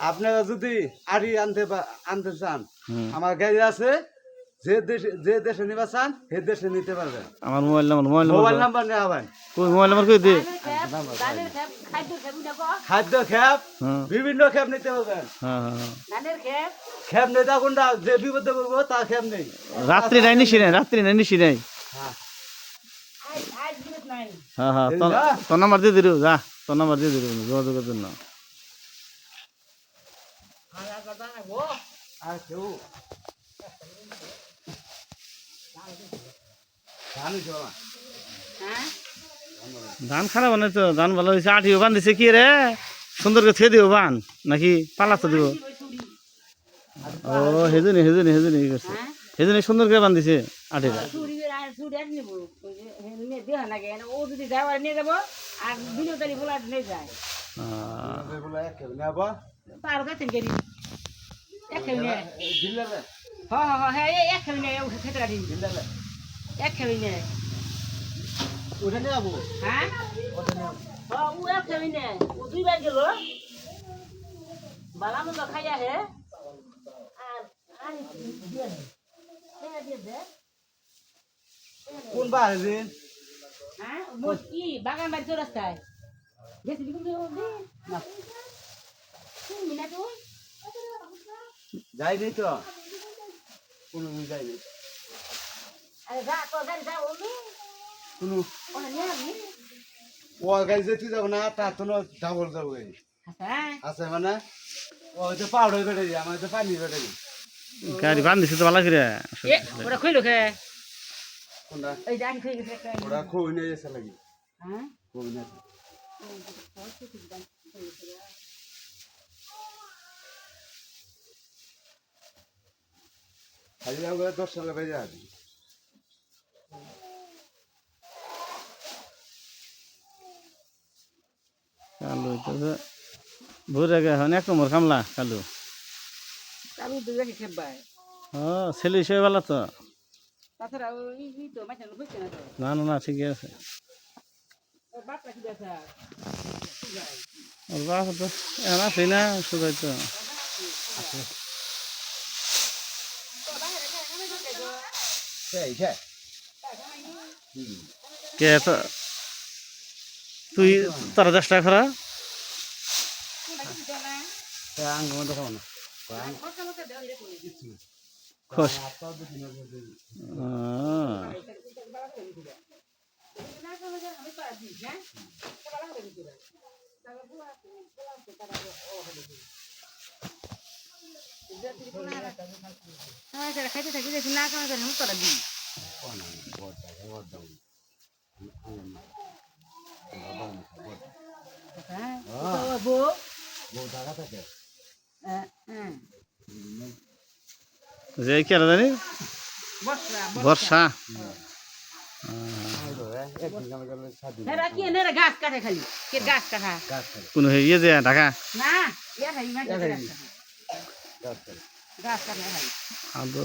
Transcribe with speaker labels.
Speaker 1: আপনারা যদি আড়ি আনতে চান আমার গাড়ি আছে যে দেশে নিবা চান সে দেশে নিতে পারবেন
Speaker 2: আমার মোবাইল
Speaker 1: নাম্বার নেওয়া হবেন
Speaker 2: মোবাইল নাম্বার কই দে
Speaker 1: খাদ্য খেপ বিভিন্ন খেপ নিতে পারবেন খেপ নেই তা কোনটা যে বিপদে পড়বো তা খেপ নেই
Speaker 2: রাত্রি নাই নিশি নাই হ্যাঁ তোর নাম্বার দিয়ে দিল যা তোর নাম্বার দিয়ে দিল যোগাযোগের জন্য
Speaker 1: আর কেউ
Speaker 2: ধান খারাপ বানাই তো ধান ভালো হয়েছে আঠিও বান দিছে কি রে সুন্দর করে থে দিব বান নাকি পালাতে দিব ও হেজুনি করছে হেজুনি সুন্দর করে বান দিছে আঠিটা
Speaker 1: উঠে নিয়ে যাবো
Speaker 3: খাইয়া হে
Speaker 1: কোন বাড়ি দিন
Speaker 3: কি বাগান বাড়ি চৌরাস্তায় গেছিলি কিন্তু
Speaker 1: যাইনি তো কোনদিন যাইনি কোনো ও গাড়ি যেতে যাবো না তার তো ডাবল যাবো আছে মানে ও হচ্ছে পাউডার বেড়ে যায় আমার হচ্ছে পানি বেড়ে যায়
Speaker 2: গাড়ি বান দিছে তো ভালো করে
Speaker 3: ওরা খুইলো খে
Speaker 1: কোনটা
Speaker 3: এই যে খুই গেছে একটা
Speaker 1: ওরা খুবই নিয়ে এসে লাগি
Speaker 3: হ্যাঁ
Speaker 1: খুবই নিয়ে খালি আমরা 10 সালে বেজে আছি
Speaker 2: কালু তো ভোরে গে হন এক নম্বর কামলা কালু
Speaker 3: কালু দুজনে খেবাই
Speaker 2: ও ছেলে হিসেবে ভালো তো
Speaker 3: তাছাড়া ওই তো মাঝে হইছে না তো
Speaker 2: না ঠিকই আছে
Speaker 3: ওর বাপটা কি আছে
Speaker 2: ওর বাপ তো এখন আছে না সুদাই তো কে তো তুই তারা চেষ্টা করা খুশ
Speaker 3: খাইতে থাকি না কামে করে আমি করে দিই
Speaker 2: যে কি আর জানি বর্ষা
Speaker 3: গাছ কাটে খালি গাছ কাটা
Speaker 2: কোন ইয়ে যে ঢাকা
Speaker 3: না গাছ কাটে খালি
Speaker 2: আদর্শ